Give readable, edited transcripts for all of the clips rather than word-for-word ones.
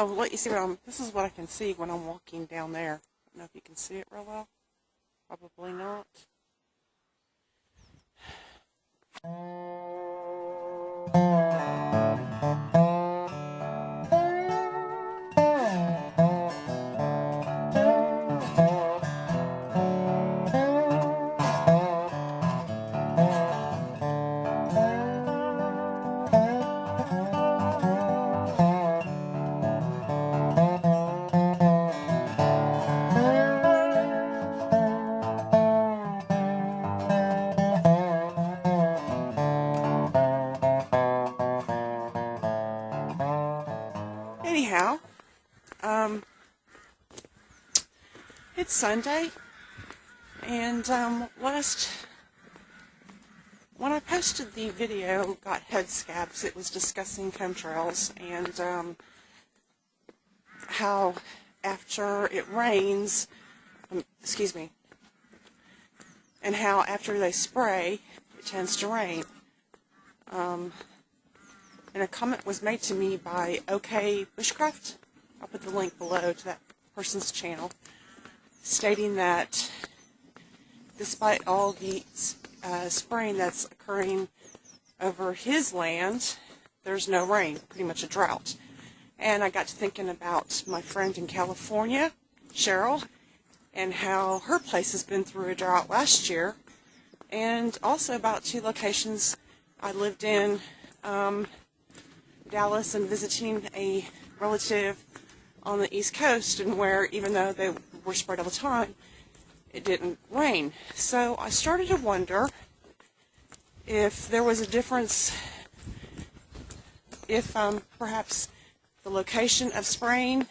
Oh, let you see what this is what I can see when I'm walking down there. I don't know if you can see it real well. Probably not. Anyhow, it's Sunday, and when I posted the video, got Head Scabs, it was discussing chemtrails and how after it rains, and how after they spray, it tends to rain. And a comment was made to me by OKBushcraft. I'll put the link below to that person's channel, stating that despite all the spraying that's occurring over his land, there's no rain, pretty much a drought. And I got to thinking about my friend in California, Cheryl, and how her place has been through a drought last year, and also about two locations I lived in, Dallas, and visiting a relative on the East Coast, and where even though they were sprayed all the time, it didn't rain. So I started to wonder if there was a difference, if perhaps the location of spraying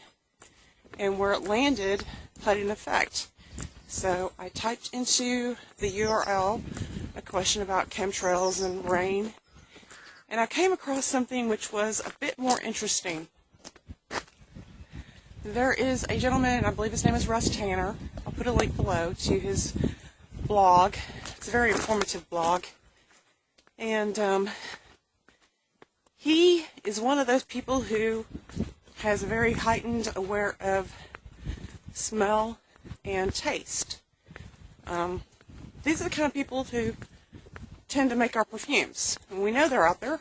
and where it landed played an effect. So I typed into the URL a question about chemtrails and rain, and I came across something which was a bit more interesting. There is a gentleman, I believe his name is Russ. I'll put a link below to his blog. It's a very informative blog. And he is one of those people who has a very heightened aware of smell and taste. These are the kind of people who tend to make our perfumes. And we know they're out there.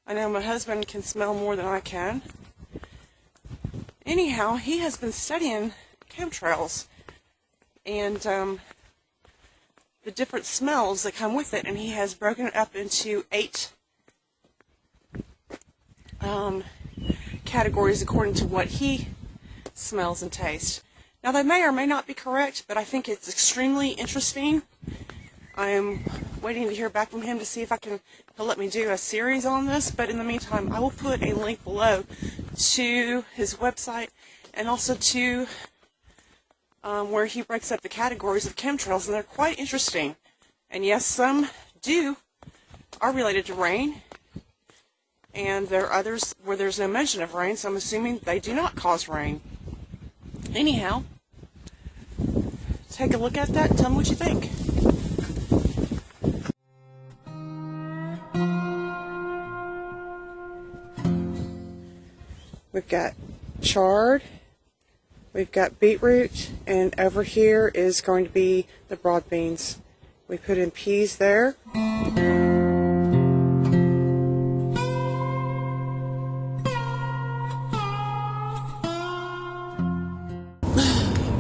I know my husband can smell more than I can. Anyhow, he has been studying chemtrails and the different smells that come with it, and he has broken it up into 8 categories according to what he smells and tastes. Now, they may or may not be correct, but I think it's extremely interesting. I am waiting to hear back from him to see if he'll let me do a series on this, but in the meantime, I will put a link below to his website and also to where he breaks up the categories of chemtrails, and they're quite interesting. And yes, some are related to rain, and there are others where there's no mention of rain, so I'm assuming they do not cause rain. Anyhow, take a look at that and tell me what you think. We've got chard, we've got beetroot, and over here is going to be the broad beans. We put in peas there.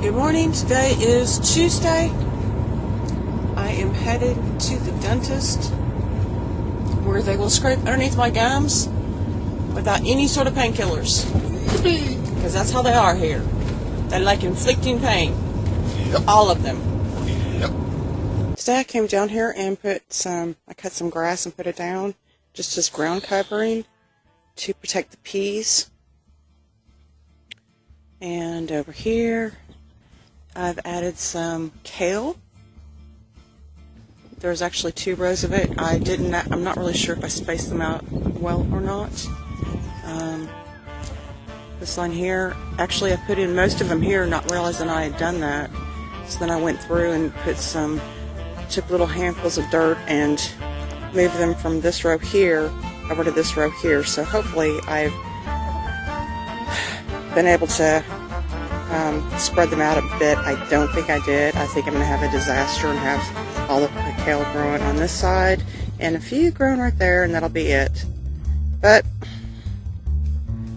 Good morning, today is Tuesday. I am headed to the dentist where they will scrape underneath my gums without any sort of painkillers, because that's how they are here. They like inflicting pain. Yep. All of them. Yep. Today I came down here and I cut some grass and put it down just as ground covering to protect the peas. And over here I've added some kale. There's actually 2 rows of it. I'm not really sure if I spaced them out well or not. This line here, actually I put in most of them here, not realizing I had done that. So then I went through and took little handfuls of dirt and moved them from this row here over to this row here. So hopefully I've been able to spread them out a bit. I don't think I did. I think I'm going to have a disaster and have all the kale growing on this side and a few growing right there, and that'll be it. But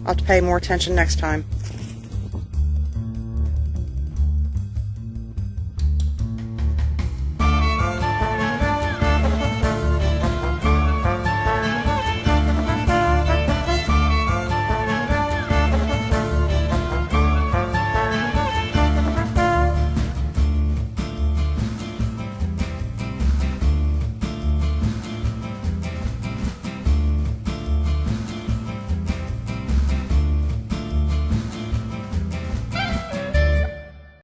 I'll have to pay more attention next time.